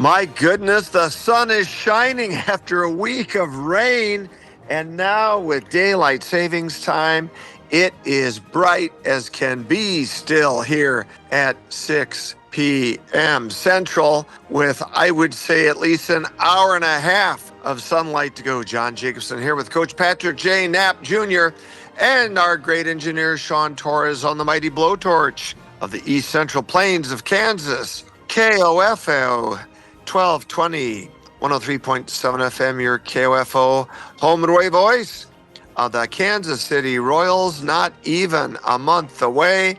My goodness, the sun is shining after a week of rain, and now with daylight savings time, it is bright as can be still here at 6 p.m. Central, with, I would say, at least an hour and a half of sunlight to go. John Jacobsen here with Coach Patrick J. Knap Jr. and our great engineer, Sean Torres, on the mighty blowtorch of the East Central Plains of Kansas. KOFO 1220, 103.7 FM, your KOFO home and away voice of the Kansas City Royals, not even a month away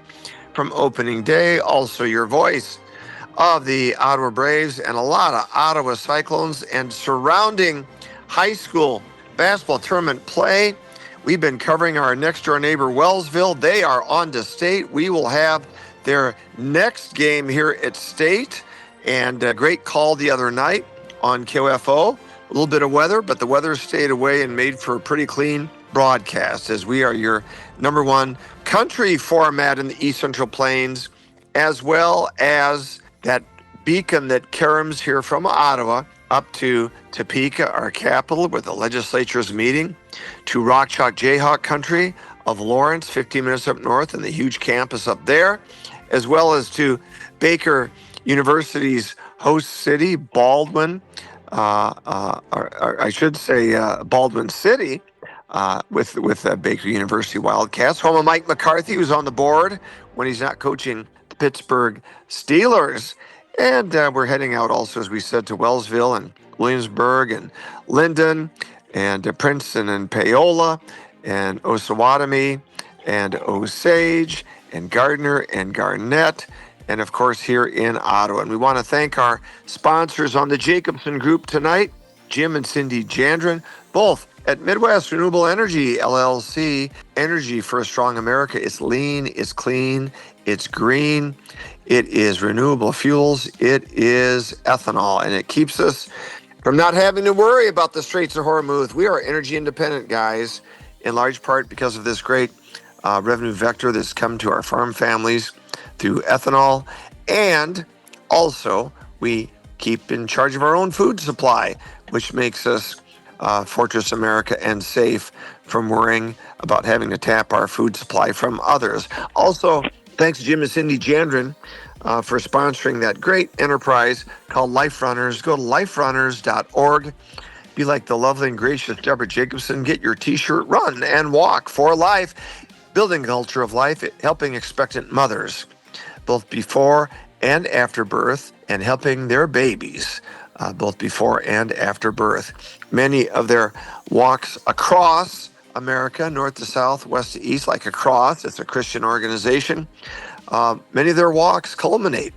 from opening day. Also your voice of the Ottawa Braves and a lot of Ottawa Cyclones and surrounding high school basketball tournament play. We've been covering our next door neighbor, Wellsville. They are on to state. We will have their next game here at state. And a great call the other night on KOFO. A little bit of weather, but the weather stayed away and made for a pretty clean broadcast, as we are your number one country format in the East Central Plains, as well as that beacon that caroms here from Ottawa up to Topeka, our capital, where the legislature is meeting, to Rock Chalk Jayhawk country of Lawrence, 15 minutes up north, and the huge campus up there, as well as to Baker University's host city, Baldwin, I should say Baldwin City, with Baker University Wildcats. Home of Mike McCarthy, who's on the board when he's not coaching the Pittsburgh Steelers. And we're heading out also, as we said, to Wellsville and Williamsburg and Linden and Princeton and Paola and Osawatomie and Osage and Gardner and Garnett, and of course here in Ottawa. And we want to thank our sponsors on the Jacobsen Group tonight, Jim and Cindy Jandron, both at Midwest Renewable Energy, LLC. Energy for a strong America. It's lean, it's clean, it's green, it is renewable fuels, it is ethanol, and it keeps us from not having to worry about the Straits of Hormuz. We are energy independent, guys, in large part because of this great revenue vector that's come to our farm families through ethanol, and also we keep in charge of our own food supply, which makes us Fortress America and safe from worrying about having to tap our food supply from others. Also, thanks to Jim and Cindy Jandron for sponsoring that great enterprise called Life Runners. Go to liferunners.org. Be like the lovely and gracious Deborah Jacobsen. Get your t-shirt, run and walk for life. Building a culture of life, helping expectant mothers, both before and after birth, and helping their babies, both before and after birth. Many of their walks across America, north to south, west to east, like Across, it's a Christian organization. Many of their walks culminate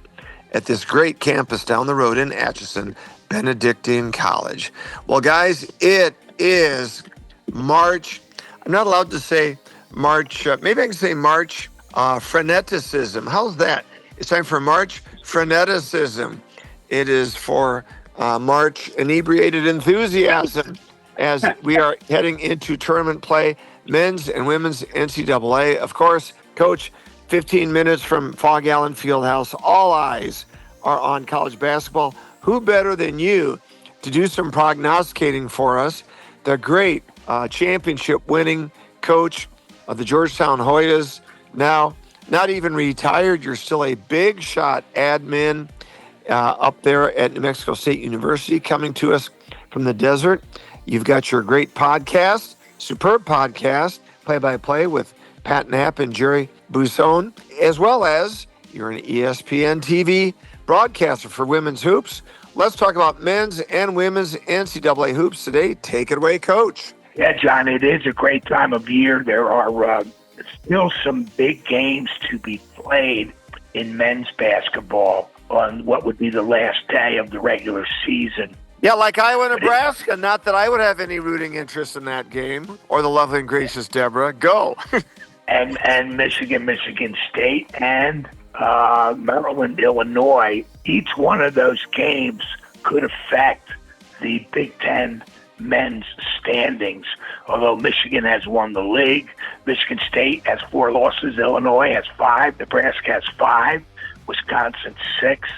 at this great campus down the road in Atchison, Benedictine College. Well, guys, it is March. I'm not allowed to say March, maybe I can say March Freneticism. How's that? It's time for March Freneticism. It is for March Inebriated Enthusiasm, as we are heading into tournament play, men's and women's NCAA. Of course, Coach, 15 minutes from Fog Allen Fieldhouse. All eyes are on college basketball. Who better than you to do some prognosticating for us? The great championship-winning coach of the Georgetown Hoyas, now not even retired. You're still a big shot admin up there at New Mexico State University, coming to us from the desert. You've got your great podcast, superb podcast, play-by-play with Pat Knapp and Jerry Bousson, as well as you're an ESPN TV broadcaster for women's hoops. Let's talk about men's and women's NCAA hoops today. Take it away, Coach. Yeah, John, it is a great time of year. There are still some big games to be played in men's basketball on what would be the last day of the regular season. Yeah, like Iowa, Nebraska. Not that I would have any rooting interest in that game, or the lovely and gracious Deborah. Go. and Michigan State, and Maryland, Illinois. Each one of those games could affect the Big Ten men's standings. Although Michigan has won the league, Michigan State has 4 losses, Illinois has 5, Nebraska has 5, Wisconsin 6.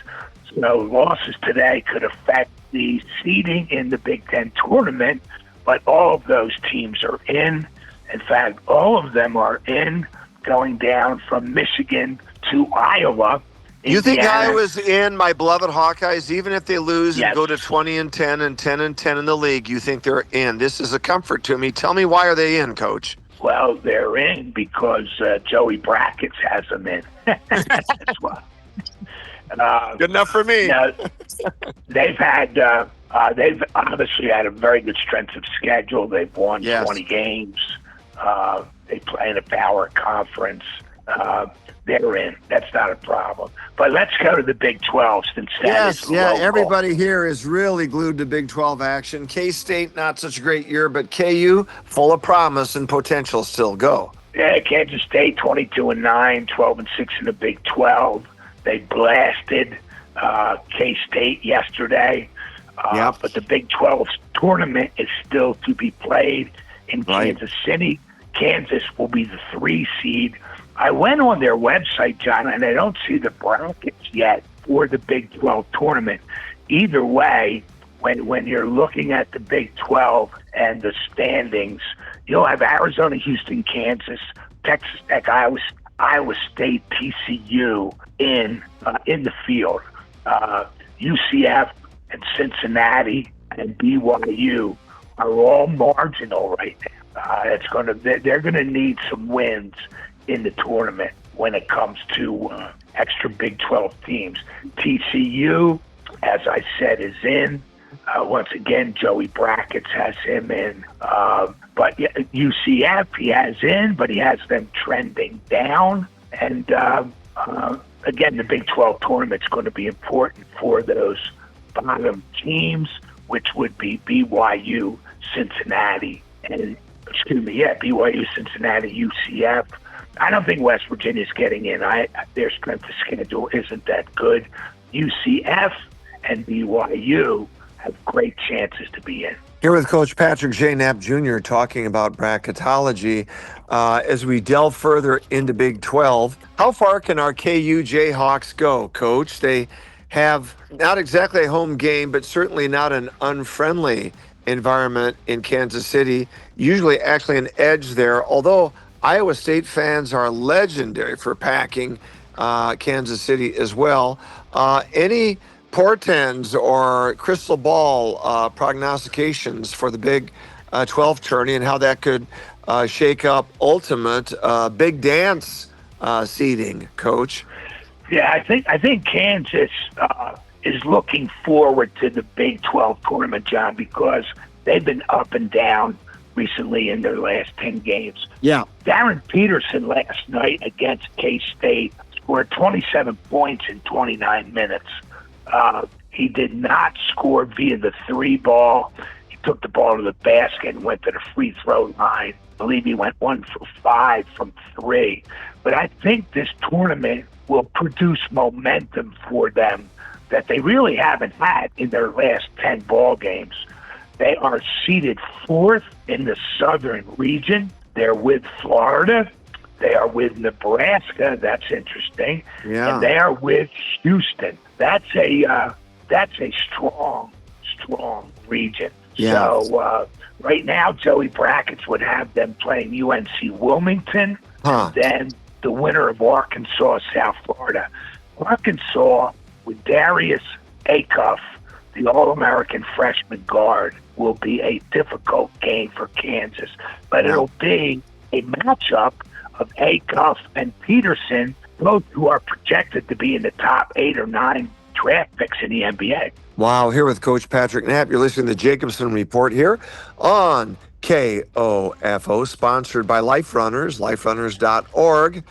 So losses today could affect the seeding in the Big Ten tournament, but all of those teams are in. In fact, all of them are in, going down from Michigan to Iowa. You think Indiana. Iowa's in, my beloved Hawkeyes, even if they lose and Yes. go to 20-10 and 10-10 in the league, you think they're in? This is a comfort to me. Tell me, why are they in, Coach? Well, they're in because Joey Brackets has them in. That's why. Good enough for me. They've obviously had a very good strength of schedule. They've won 20 games. They play in a power conference. They're in. That's not a problem. But let's go to the Big 12 since that is local. Everybody here is really glued to Big 12 action. K-State, not such a great year, but KU, full of promise and potential still. Go. Yeah, Kansas State, 22-9, 12-6 in the Big 12. They blasted K-State yesterday. But the Big 12 tournament is still to be played in Kansas City. Kansas will be the 3 seed. I went on their website, John, and I don't see the brackets yet for the Big 12 tournament. Either way, when you're looking at the Big 12 and the standings, you'll have Arizona, Houston, Kansas, Texas Tech, Iowa State, TCU in the field. UCF and Cincinnati and BYU are all marginal right now. They're gonna need some wins in the tournament when it comes to extra Big 12 teams. TCU, as I said, is in. Once again, Joey Brackets has him in. But UCF, he has in, but he has them trending down. And again, the Big 12 tournament's going to be important for those bottom teams, which would be BYU, Cincinnati, and BYU, Cincinnati, UCF. I don't think West Virginia's getting in. Their strength of schedule isn't that good. UCF and BYU have great chances to be in. Here with Coach Patrick J. Knap Jr. talking about bracketology. As we delve further into Big 12, how far can our KU Jayhawks go, Coach? They have not exactly a home game, but certainly not an unfriendly environment in Kansas City. Usually actually an edge there, although Iowa State fans are legendary for packing Kansas City as well. Any portends or crystal ball prognostications for the Big 12 tourney and how that could shake up ultimate big dance seeding, Coach? Yeah, I think Kansas is looking forward to the Big 12 tournament, John, because they've been up and down recently in their last 10 games. Yeah. Darren Peterson last night against K-State scored 27 points in 29 minutes. He did not score via the 3 ball. He took the ball to the basket and went to the free throw line. I believe he went 1 for 5 from 3. But I think this tournament will produce momentum for them that they really haven't had in their last 10 ball games. They are seeded 4th in the Southern region. They're with Florida. They are with Nebraska. That's interesting. Yeah. And they are with Houston. That's a strong region. Yeah. So right now, Joey Brackets would have them playing UNC Wilmington, and then the winner of Arkansas, South Florida. Arkansas with Darius Acuff, the All-American freshman guard, will be a difficult game for Kansas. But it'll be a matchup of Acuff and Peterson, both who are projected to be in the top 8 or 9 draft picks in the NBA. Wow, here with Coach Patrick Knapp. You're listening to the Jacobsen Report here on KOFO, sponsored by Life Runners, liferunners.org.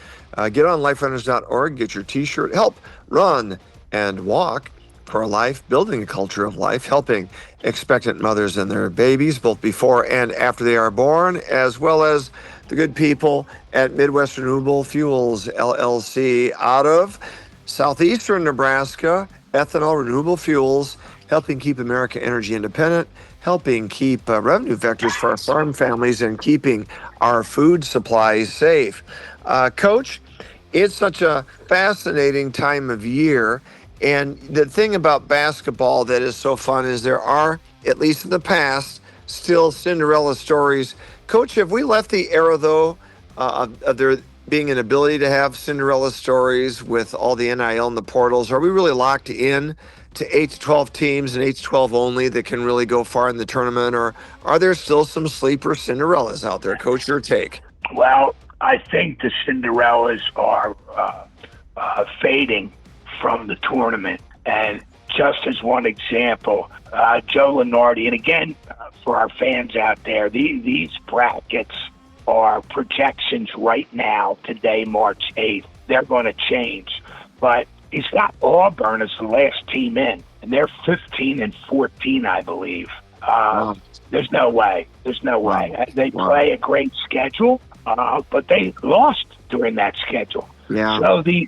Get on liferunners.org, get your T-shirt, help run and walk for a life, building a culture of life, helping expectant mothers and their babies, both before and after they are born, as well as the good people at Midwest Renewable Fuels, LLC, out of southeastern Nebraska. Ethanol, renewable fuels, helping keep America energy independent, helping keep revenue vectors for our farm families, and keeping our food supplies safe. Coach, it's such a fascinating time of year, And the thing about basketball that is so fun is there are, at least in the past, still Cinderella stories. Coach, have we left the era, though, of there being an ability to have Cinderella stories with all the NIL and the portals? Are we really locked in to 8 to 12 teams and 8 to 12 only that can really go far in the tournament? Or are there still some sleeper Cinderellas out there? Coach, your take. Well, I think the Cinderellas are fading from the tournament. And just as one example, Joe Lenardi, and again, for our fans out there, these brackets are projections right now, today, March 8th. They're going to change. But he's got Auburn as the last team in, and they're 15-14, I believe. Wow. There's no way. There's no way. They play a great schedule, but they lost during that schedule. Yeah. So the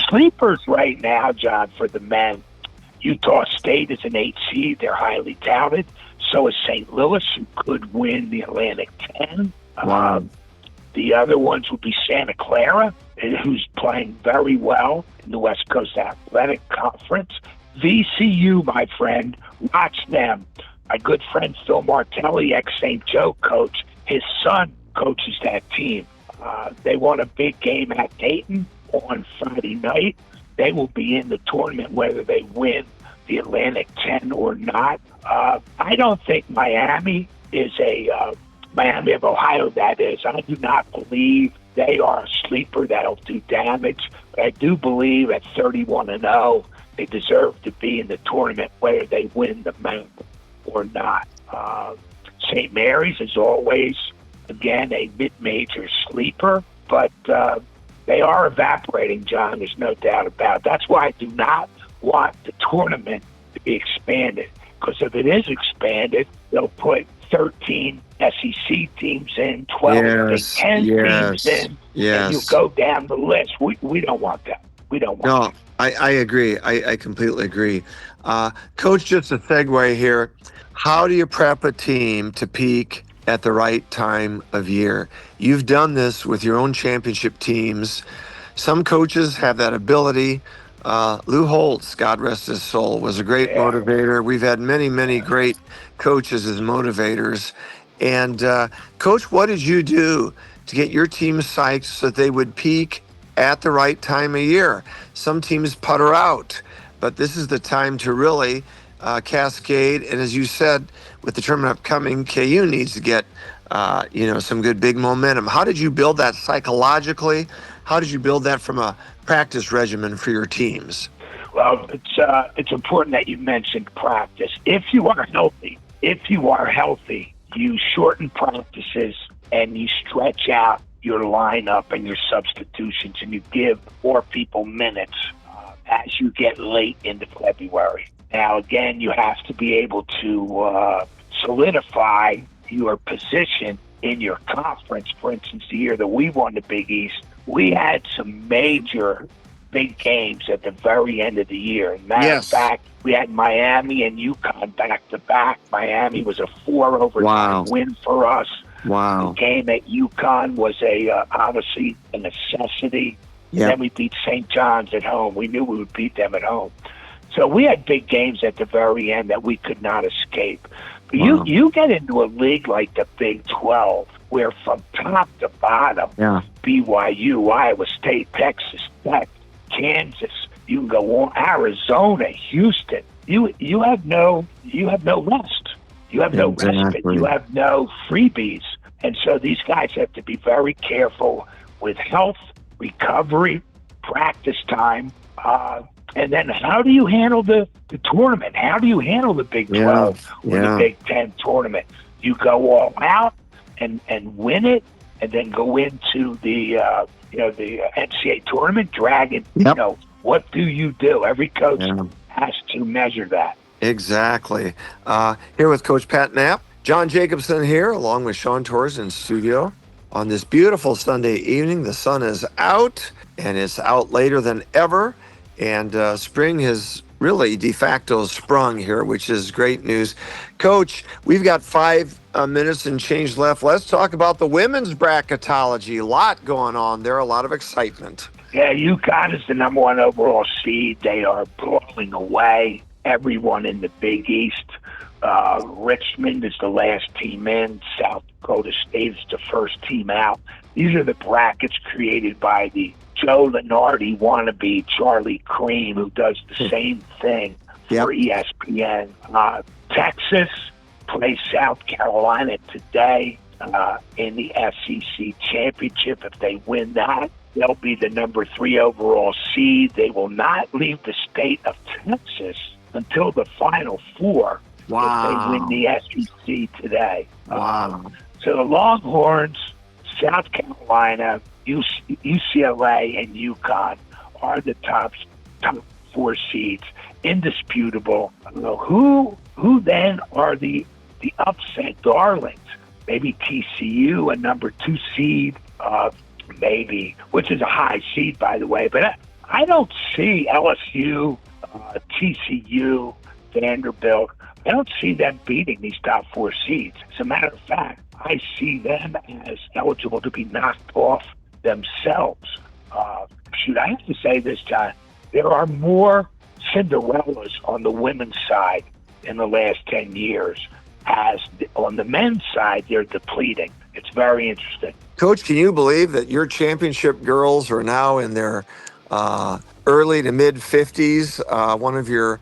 sleepers right now, John, for the men, Utah State is an 8 seed. They're highly touted. So is St. Louis, who could win the Atlantic 10. Wow. The other ones would be Santa Clara, who's playing very well in the West Coast Athletic Conference. VCU, my friend, watch them. My good friend Phil Martelli, ex-St. Joe coach, his son coaches that team. They won a big game at Dayton on Friday night. They will be in the tournament whether they win the Atlantic 10 or not. I don't think Miami is Miami of Ohio, that is. I do not believe they are a sleeper that'll do damage. But I do believe at 31-0, they deserve to be in the tournament whether they win the match or not. St. Mary's is always, again, a mid-major sleeper, but they are evaporating, John. There's no doubt about it. That's why I do not want the tournament to be expanded, because if it is expanded, they'll put 13 SEC teams in, 12 Big Ten teams in, and you go down the list. We don't want that. We don't want that. I agree. I completely agree. Coach, just a segue here. How do you prep a team to peak at the right time of year? You've done this with your own championship teams. Some coaches have that ability. Lou Holtz, God rest his soul, was a great motivator. We've had many, many great coaches as motivators. And Coach, what did you do to get your team psyched so that they would peak at the right time of year? Some teams putter out, but this is the time to really cascade. And as you said, with the tournament upcoming, KU needs to get some good big momentum. How did you build that psychologically? How did you build that from a practice regimen for your teams? Well, it's important that you mentioned practice. If you are healthy, you shorten practices and you stretch out your lineup and your substitutions, and you give more people minutes as you get late into February. Now, again, you have to be able to solidify your position in your conference. For instance, the year that we won the Big East, we had some major big games at the very end of the year. Matter of fact, we had Miami and UConn back-to-back. Miami was a 4-overtime win for us. Wow. The game at UConn was obviously a necessity. Yep. Then we beat St. John's at home. We knew we would beat them at home. So we had big games at the very end that we could not escape. But you get into a league like the Big 12, where from top to bottom, BYU, Iowa State, Texas Tech, Kansas, you can go on, Arizona, Houston. You have no rest. You have no respite. You have no freebies. And so these guys have to be very careful with health, recovery, practice time, and then how do you handle the tournament? How do you handle the Big 12 or the Big 10 tournament? You go all out and win it, and then go into the NCAA tournament, dragging. What do you do? Every coach has to measure that. Exactly. Here with Coach Pat Knapp, John Jacobsen here, along with Sean Torres in studio on this beautiful Sunday evening. The sun is out, and it's out later than ever. And spring has really de facto sprung here, which is great news. Coach, we've got 5 minutes and change left. Let's talk about the women's bracketology. A lot going on there, a lot of excitement. Yeah, UConn is the number one overall seed. They are blowing away everyone in the Big East. Richmond is the last team in. South Dakota State is the first team out. These are the brackets created by the Joe Lenardi wannabe Charlie Cream, who does the same thing for ESPN. Texas plays South Carolina today in the SEC championship. If they win that, they'll be the number 3 overall seed. They will not leave the state of Texas until the Final Four if they win the SEC today. Wow. So the Longhorns, South Carolina, UCLA, and UConn are the top 4 seeds, indisputable. Who then are the upset darlings? Maybe TCU, a number 2 seed, maybe, which is a high seed, by the way. But I don't see LSU, TCU, Vanderbilt. I don't see them beating these top 4 seeds. As a matter of fact, I see them as eligible to be knocked off themselves. I have to say this, John. There are more Cinderellas on the women's side in the last 10 years. As on the men's side, they're depleting. It's very interesting. Coach, can you believe that your championship girls are now in their early to mid 50s? One of your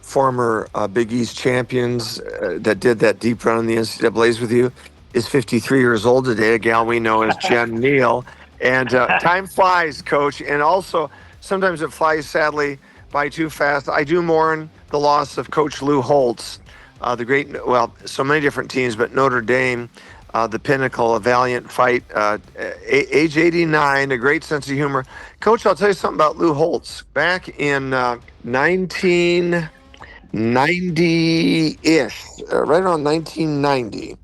former Big East champions that did that deep run in the NCAAs with you is 53 years old today, a gal we know as Jen Neal. And time flies, Coach. And also, sometimes it flies, sadly, by too fast. I do mourn the loss of Coach Lou Holtz, the great, so many different teams, but Notre Dame, the pinnacle, a valiant fight, age 89, a great sense of humor. Coach, I'll tell you something about Lou Holtz. Back in 1990-ish, right around 1990,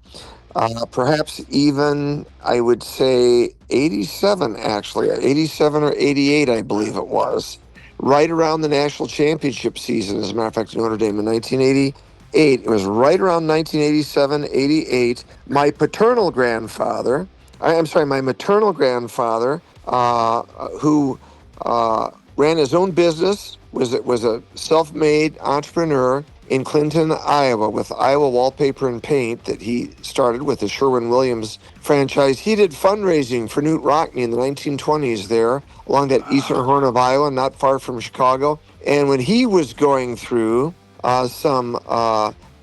perhaps even, I would say, 87, actually, 87 or 88, I believe it was, right around the national championship season, as a matter of fact, Notre Dame in 1988. It was right around 1987, 88. My maternal grandfather, who ran his own business, was a self-made entrepreneur in Clinton, Iowa, with Iowa Wallpaper and Paint that he started with the Sherwin-Williams franchise. He did fundraising for Knute Rockne in the 1920s there, along that eastern horn of Iowa, not far from Chicago. And when he was going through some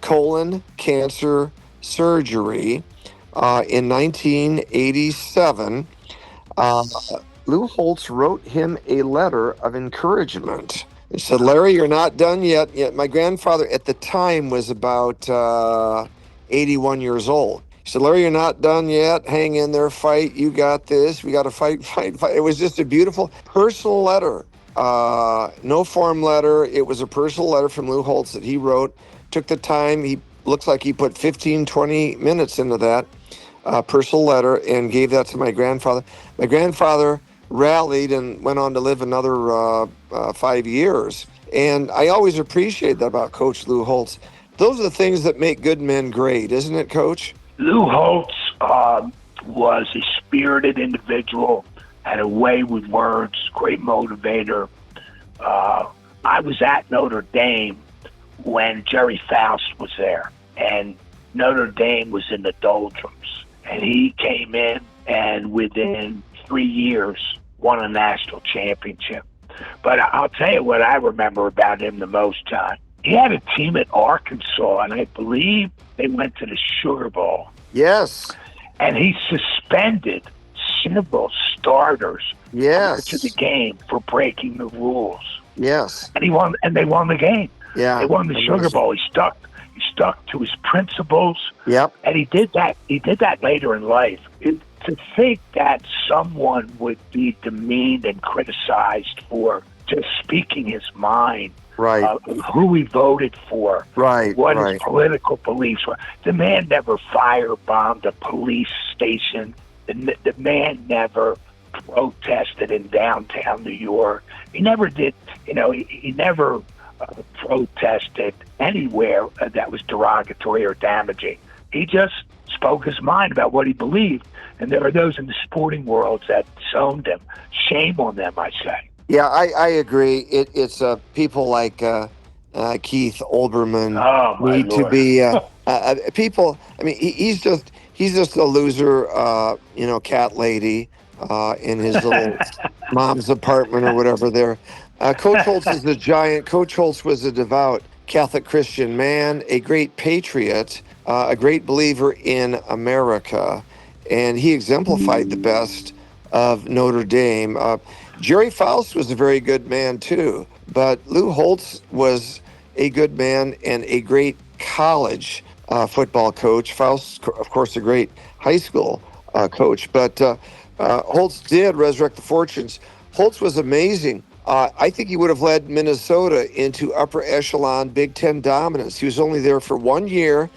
colon cancer surgery in 1987, Lou Holtz wrote him a letter of encouragement. He said, "Larry, you're not done yet." My grandfather at the time was about 81 years old. He said, "Larry, you're not done yet. Hang in there, fight. You got this. We got to fight, fight, fight." It was just a beautiful personal letter. No form letter. It was a personal letter from Lou Holtz that he wrote. Took the time. He looks like he put 15, 20 minutes into that personal letter and gave that to my grandfather. My grandfather rallied and went on to live another 5 years. And I always appreciate that about Coach Lou Holtz. Those are the things that make good men great, isn't it, Coach? Lou Holtz was a spirited individual, had a way with words, great motivator. I was at Notre Dame when Jerry Faust was there, and Notre Dame was in the doldrums. And he came in and within 3 years won a national championship. But I'll tell you what I remember about him the most, John. He had a team at Arkansas, and I believe they went to the Sugar Bowl. Yes. And he suspended several starters to the game for breaking the rules. Yes. And they won the game. Yeah. They won the Sugar Bowl. He stuck to his principles. Yep. And he did that later in life. To think that someone would be demeaned and criticized for just speaking his mind, right? Who he voted for, right? What his political beliefs were. The man never firebombed a police station. The man never protested in downtown New York. He never did. He never protested anywhere that was derogatory or damaging. He just spoke his mind about what he believed. And there are those in the sporting world that disowned him. Shame on them, I say. Yeah, I agree. It's people like Keith Olbermann Oh, my need to Lord. be people. I mean, he's just a loser, cat lady in his little mom's apartment or whatever. There, Coach Holtz is a giant. Coach Holtz was a devout Catholic Christian man, a great patriot, a great believer in America, and he exemplified the best of Notre Dame. Jerry Faust was a very good man too, but Lou Holtz was a good man and a great college football coach. Faust, of course, a great high school coach, but Holtz did resurrect the fortunes. Holtz was amazing. I think he would have led Minnesota into upper echelon Big Ten dominance. He was only there for 1 year.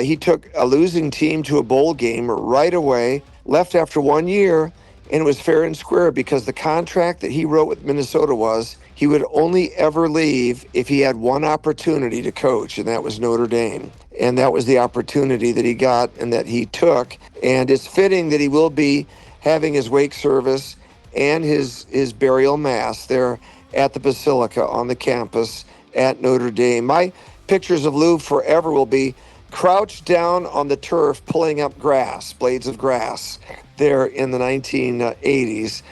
He took a losing team to a bowl game right away, left after 1 year, and it was fair and square because the contract that he wrote with Minnesota was he would only ever leave if he had one opportunity to coach, and that was Notre Dame. And that was the opportunity that he got and that he took. And it's fitting that he will be having his wake service and his burial mass there at the Basilica on the campus at Notre Dame. My pictures of Lou forever will be crouched down on the turf pulling up grass, blades of grass, there in the 1980s.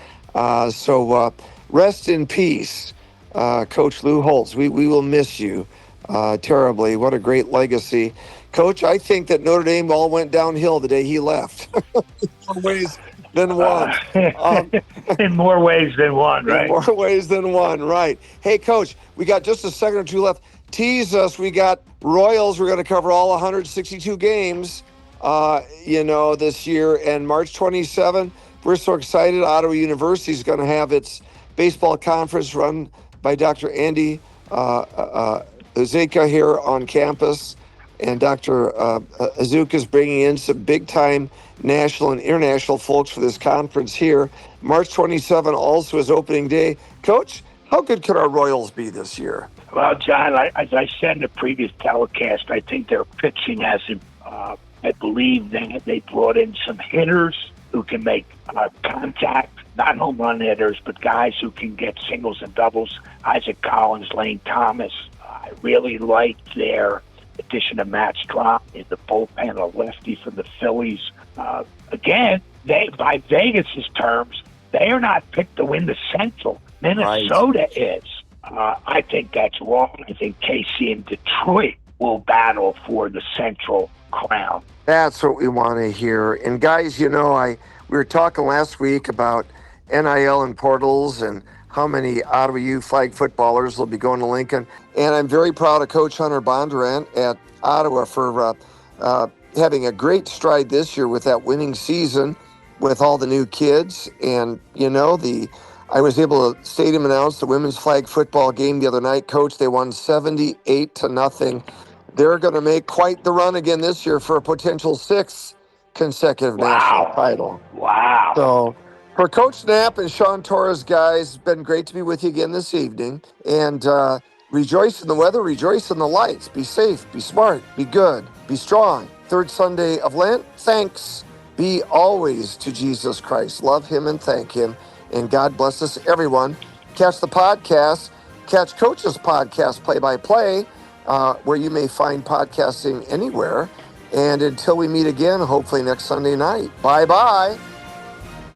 So rest in peace, Coach Lou Holtz. We will miss you terribly. What a great legacy. Coach, I think that Notre Dame all went downhill the day he left. More ways than one. In more ways than one, right? In more ways than one, right. Hey, Coach, we got just a second or two left. Tease us. We got Royals. We're going to cover all 162 games, this year. And March 27, we're so excited. Ottawa University is going to have its baseball conference run by Dr. Andy Uzeka here on campus. And Dr. Azuka is bringing in some big-time national and international folks for this conference here. March 27 also is opening day. Coach, how good could our Royals be this year? Well, John, as I said in the previous telecast, I think their pitching has, I believe that they brought in some hitters who can make contact, not home run hitters, but guys who can get singles and doubles. Isaac Collins, Lane Thomas. I really liked their addition of Matt Strom in the bullpen, a lefty from the Phillies. Again, by Vegas's terms, they are not picked to win the Central. Minnesota is. I think that's wrong. I think KC and Detroit will battle for the Central crown. That's what we want to hear. And guys, we were talking last week about NIL and portals and how many Ottawa U flag footballers will be going to Lincoln. And I'm very proud of Coach Hunter Bondurant at Ottawa for having a great stride this year with that winning season with all the new kids. And, I was able to stadium announce the women's flag football game the other night. Coach, they won 78-0. They're going to make quite the run again this year for a potential 6th consecutive national title. Wow. So for Coach Knap and Sean Torres, guys, been great to be with you again this evening. And rejoice in the weather, rejoice in the lights. Be safe, be smart, be good, be strong. Third Sunday of Lent, thanks be always to Jesus Christ. Love him and thank him. And God bless us, everyone. Catch the podcast. Catch Coach's podcast, play-by-play, where you may find podcasting anywhere. And until we meet again, hopefully next Sunday night. Bye-bye.